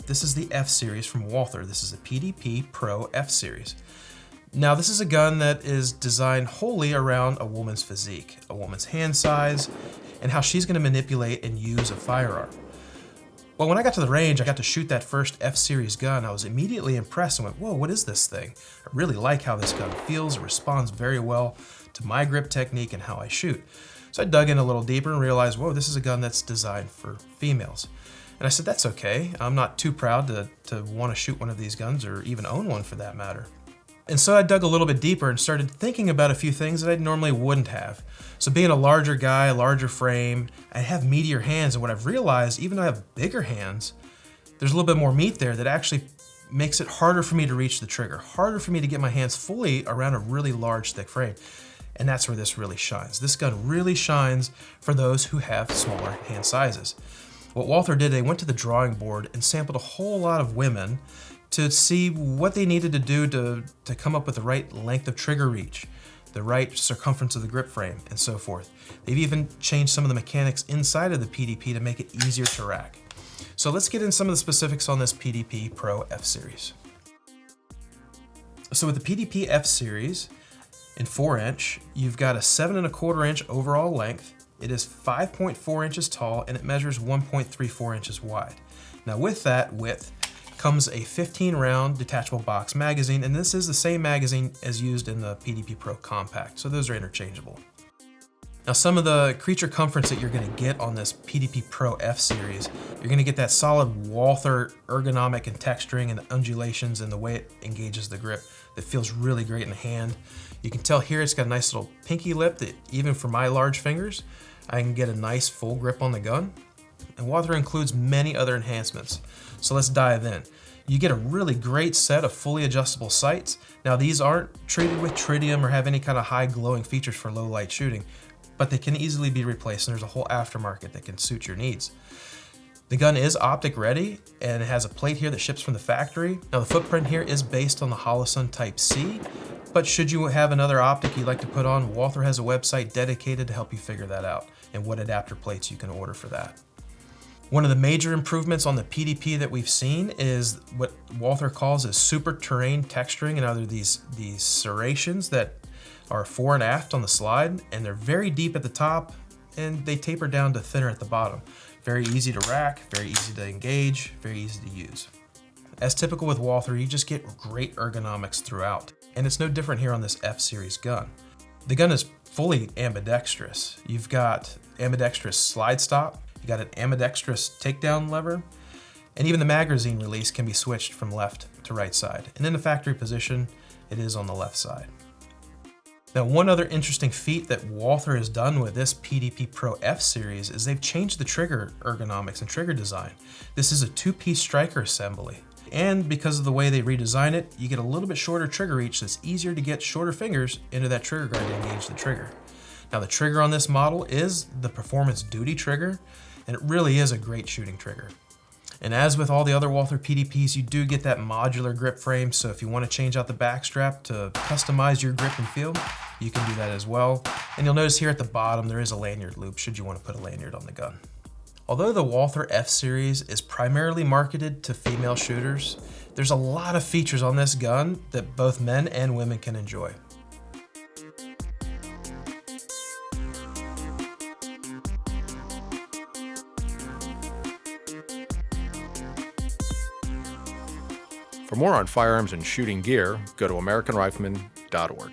This is the F-Series from Walther. This is a PDP Pro F-Series. Now, this is a gun that is designed wholly around a woman's physique, a woman's hand size, and how she's going to manipulate and use a firearm. Well, when I got to the range, I got to shoot that first F-Series gun. I was immediately impressed and went, whoa, what is this thing? I really like how this gun feels. It responds very well to my grip technique and how I shoot. So I dug in a little deeper and realized, whoa, this is a gun that's designed for females. And I said, that's okay. I'm not too proud to want to shoot one of these guns or even own one for that matter. And so I dug a little bit deeper and started thinking about a few things that I normally wouldn't have. So being a larger guy, larger frame, I have meatier hands, and what I've realized, even though I have bigger hands, there's a little bit more meat there that actually makes it harder for me to reach the trigger, harder for me to get my hands fully around a really large, thick frame. And that's where this really shines. This gun really shines for those who have smaller hand sizes. What Walther did, they went to the drawing board and sampled a whole lot of women to see what they needed to do to come up with the right length of trigger reach, the right circumference of the grip frame, and so forth. They've even changed some of the mechanics inside of the PDP to make it easier to rack. So let's get into some of the specifics on this PDP Pro F-Series. So with the PDP F-Series in 4-inch, you've got a 7¼ inch overall length. It is 5.4 inches tall and it measures 1.34 inches wide. Now with that width comes a 15-round detachable box magazine, and this is the same magazine as used in the PDP Pro Compact, so those are interchangeable. Now some of the creature comforts that you're going to get on this PDP Pro F-Series, you're going to get that solid Walther ergonomic and texturing and undulations and the way it engages the grip that feels really great in the hand. You can tell here it's got a nice little pinky lip that even for my large fingers, I can get a nice full grip on the gun. And Walther includes many other enhancements. So let's dive in. You get a really great set of fully adjustable sights. Now these aren't treated with tritium or have any kind of high glowing features for low light shooting, but they can easily be replaced, and there's a whole aftermarket that can suit your needs. The gun is optic ready and it has a plate here that ships from the factory. Now the footprint here is based on the Olsen Type C, but should you have another optic you'd like to put on, Walther has a website dedicated to help you figure that out and what adapter plates you can order for that. One of the major improvements on the PDP that we've seen is what Walther calls as super terrain texturing, and other these serrations that are fore and aft on the slide, and they're very deep at the top and they taper down to thinner at the bottom. Very easy to rack, very easy to engage, very easy to use. As typical with Walther, you just get great ergonomics throughout, and it's no different here on this F-Series gun. The gun is fully ambidextrous. You've got ambidextrous slide stop, you got an ambidextrous takedown lever, and even the magazine release can be switched from left to right side. And in the factory position, it is on the left side. Now, one other interesting feat that Walther has done with this PDP Pro F-Series is they've changed the trigger ergonomics and trigger design. This is a 2-piece striker assembly. And because of the way they redesign it, you get a little bit shorter trigger reach, so it's easier to get shorter fingers into that trigger guard to engage the trigger. Now the trigger on this model is the Performance Duty trigger, and it really is a great shooting trigger. And as with all the other Walther PDPs, you do get that modular grip frame, so if you want to change out the back strap to customize your grip and feel, you can do that as well. And you'll notice here at the bottom there is a lanyard loop should you want to put a lanyard on the gun. Although the Walther F-Series is primarily marketed to female shooters, there's a lot of features on this gun that both men and women can enjoy. For more on firearms and shooting gear, go to AmericanRifleman.org.